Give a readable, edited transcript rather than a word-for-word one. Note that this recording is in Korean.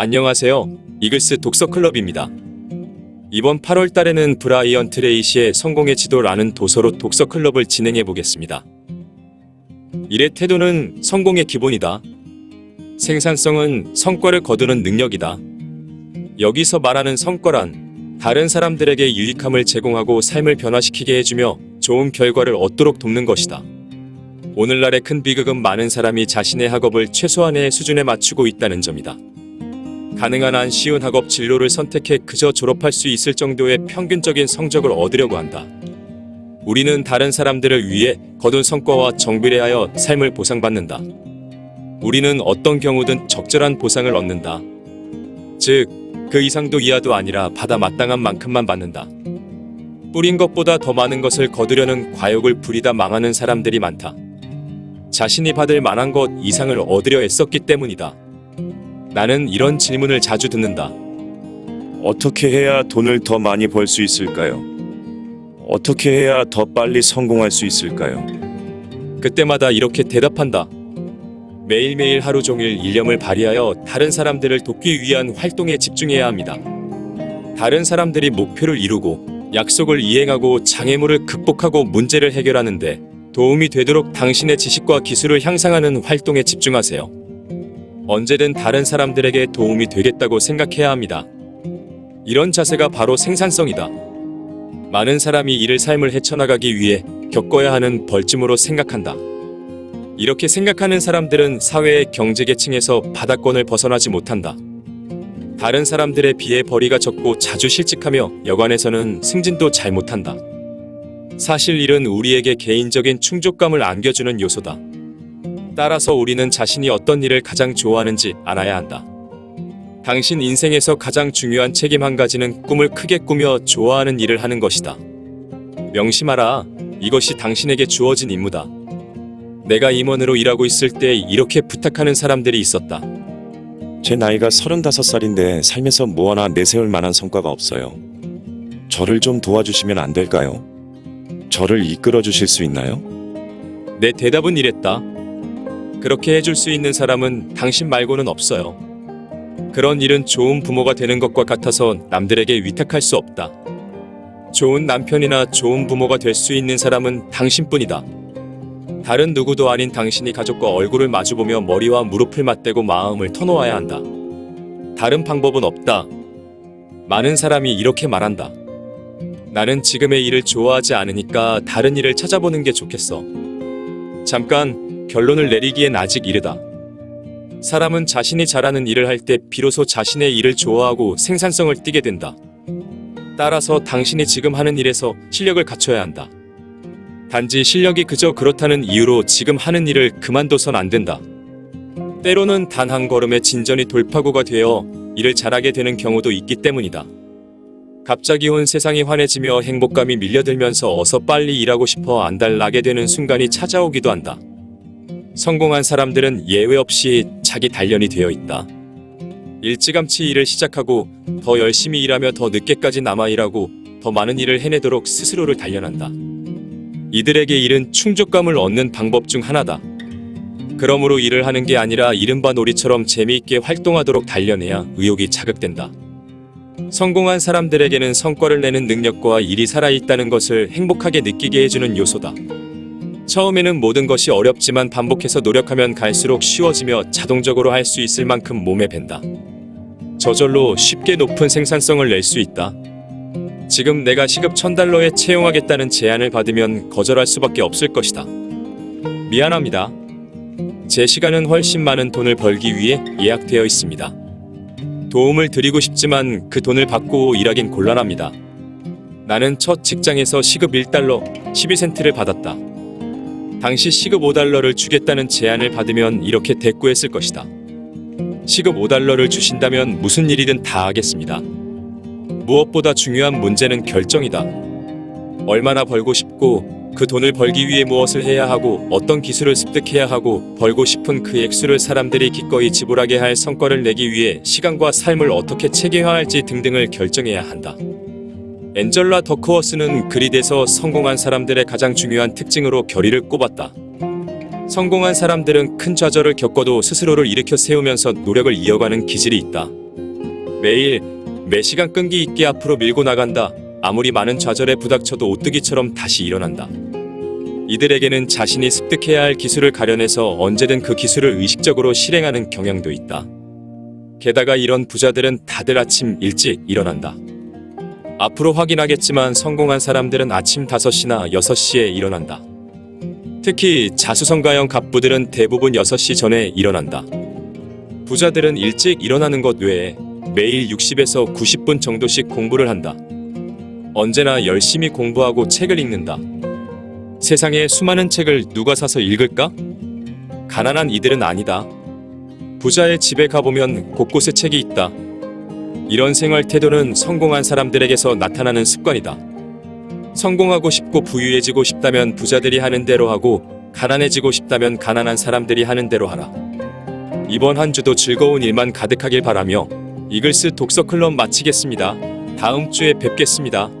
안녕하세요. 이글스 독서클럽입니다. 이번 8월 달에는 브라이언 트레이시의 성공의 지도라는 도서로 독서클럽을 진행해 보겠습니다. 일의 태도는 성공의 기본이다. 생산성은 성과를 거두는 능력이다. 여기서 말하는 성과란 다른 사람들에게 유익함을 제공하고 삶을 변화시키게 해주며 좋은 결과를 얻도록 돕는 것이다. 오늘날의 큰 비극은 많은 사람이 자신의 학업을 최소한의 수준에 맞추고 있다는 점이다. 가능한 한 쉬운 학업 진로를 선택해 그저 졸업할 수 있을 정도의 평균적인 성적을 얻으려고 한다. 우리는 다른 사람들을 위해 거둔 성과와 정비례하여 삶을 보상받는다. 우리는 어떤 경우든 적절한 보상을 얻는다. 즉, 그 이상도 이하도 아니라 받아 마땅한 만큼만 받는다. 뿌린 것보다 더 많은 것을 거두려는 과욕을 부리다 망하는 사람들이 많다. 자신이 받을 만한 것 이상을 얻으려 애썼기 때문이다. 나는 이런 질문을 자주 듣는다. 어떻게 해야 돈을 더 많이 벌 수 있을까요? 어떻게 해야 더 빨리 성공할 수 있을까요? 그때마다 이렇게 대답한다. 매일매일 하루 종일 일념을 발휘하여 다른 사람들을 돕기 위한 활동에 집중해야 합니다. 다른 사람들이 목표를 이루고 약속을 이행하고 장애물을 극복하고 문제를 해결하는데 도움이 되도록 당신의 지식과 기술을 향상하는 활동에 집중하세요. 언제든 다른 사람들에게 도움이 되겠다고 생각해야 합니다. 이런 자세가 바로 생산성이다. 많은 사람이 이를 삶을 헤쳐나가기 위해 겪어야 하는 벌점으로 생각한다. 이렇게 생각하는 사람들은 사회의 경제계층에서 바닥권을 벗어나지 못한다. 다른 사람들에 비해 벌이가 적고 자주 실직하며 여관에서는 승진도 잘 못한다. 사실 일은 우리에게 개인적인 충족감을 안겨주는 요소다. 따라서 우리는 자신이 어떤 일을 가장 좋아하는지 알아야 한다. 당신 인생에서 가장 중요한 책임 한 가지는 꿈을 크게 꾸며 좋아하는 일을 하는 것이다. 명심하라. 이것이 당신에게 주어진 임무다. 내가 임원으로 일하고 있을 때 이렇게 부탁하는 사람들이 있었다. 제 나이가 35살인데 삶에서 뭐 하나 내세울 만한 성과가 없어요. 저를 좀 도와주시면 안 될까요? 저를 이끌어 주실 수 있나요? 내 대답은 이랬다. 그렇게 해줄 수 있는 사람은 당신 말고는 없어요. 그런 일은 좋은 부모가 되는 것과 같아서 남들에게 위탁할 수 없다. 좋은 남편이나 좋은 부모가 될 수 있는 사람은 당신뿐이다. 다른 누구도 아닌 당신이 가족과 얼굴을 마주보며 머리와 무릎을 맞대고 마음을 터놓아야 한다. 다른 방법은 없다. 많은 사람이 이렇게 말한다. 나는 지금의 일을 좋아하지 않으니까 다른 일을 찾아보는 게 좋겠어. 잠깐, 결론을 내리기엔 아직 이르다. 사람은 자신이 잘하는 일을 할 때 비로소 자신의 일을 좋아하고 생산성을 띠게 된다. 따라서 당신이 지금 하는 일에서 실력을 갖춰야 한다. 단지 실력이 그저 그렇다는 이유로 지금 하는 일을 그만둬선 안 된다. 때로는 단 한 걸음의 진전이 돌파구가 되어 일을 잘하게 되는 경우도 있기 때문이다. 갑자기 온 세상이 환해지며 행복감이 밀려들면서 어서 빨리 일하고 싶어 안달나게 되는 순간이 찾아오기도 한다. 성공한 사람들은 예외 없이 자기 단련이 되어 있다. 일찌감치 일을 시작하고 더 열심히 일하며 더 늦게까지 남아 일하고 더 많은 일을 해내도록 스스로를 단련한다. 이들에게 일은 충족감을 얻는 방법 중 하나다. 그러므로 일을 하는 게 아니라 이른바 놀이처럼 재미있게 활동하도록 단련해야 의욕이 자극된다. 성공한 사람들에게는 성과를 내는 능력과 일이 살아있다는 것을 행복하게 느끼게 해주는 요소다. 처음에는 모든 것이 어렵지만 반복해서 노력하면 갈수록 쉬워지며 자동적으로 할 수 있을 만큼 몸에 밴다. 저절로 쉽게 높은 생산성을 낼 수 있다. 지금 내가 시급 $1000에 채용하겠다는 제안을 받으면 거절할 수밖에 없을 것이다. 미안합니다. 제 시간은 훨씬 많은 돈을 벌기 위해 예약되어 있습니다. 도움을 드리고 싶지만 그 돈을 받고 일하긴 곤란합니다. 나는 첫 직장에서 시급 $1, 12센트를 받았다. 당시 시급 $5를 주겠다는 제안을 받으면 이렇게 대꾸했을 것이다. 시급 $5를 주신다면 무슨 일이든 다 하겠습니다. 무엇보다 중요한 문제는 결정이다. 얼마나 벌고 싶고 그 돈을 벌기 위해 무엇을 해야 하고 어떤 기술을 습득해야 하고 벌고 싶은 그 액수를 사람들이 기꺼이 지불하게 할 성과를 내기 위해 시간과 삶을 어떻게 체계화할지 등등을 결정해야 한다. 앤젤라 더크워스는 그릿에서 성공한 사람들의 가장 중요한 특징으로 결의를 꼽았다. 성공한 사람들은 큰 좌절을 겪어도 스스로를 일으켜 세우면서 노력을 이어가는 기질이 있다. 매일 매 시간 끈기 있게 앞으로 밀고 나간다. 아무리 많은 좌절에 부닥쳐도 오뚜기처럼 다시 일어난다. 이들에게는 자신이 습득해야 할 기술을 가려내서 언제든 그 기술을 의식적으로 실행하는 경향도 있다. 게다가 이런 부자들은 다들 아침 일찍 일어난다. 앞으로 확인하겠지만 성공한 사람들은 아침 5시나 6시에 일어난다. 특히 자수성가형 갑부들은 대부분 6시 전에 일어난다. 부자들은 일찍 일어나는 것 외에 매일 60에서 90분 정도씩 공부를 한다. 언제나 열심히 공부하고 책을 읽는다. 세상에 수많은 책을 누가 사서 읽을까? 가난한 이들은 아니다. 부자의 집에 가보면 곳곳에 책이 있다. 이런 생활 태도는 성공한 사람들에게서 나타나는 습관이다. 성공하고 싶고 부유해지고 싶다면 부자들이 하는 대로 하고, 가난해지고 싶다면 가난한 사람들이 하는 대로 하라. 이번 한 주도 즐거운 일만 가득하길 바라며 이글스 독서클럽 마치겠습니다. 다음 주에 뵙겠습니다.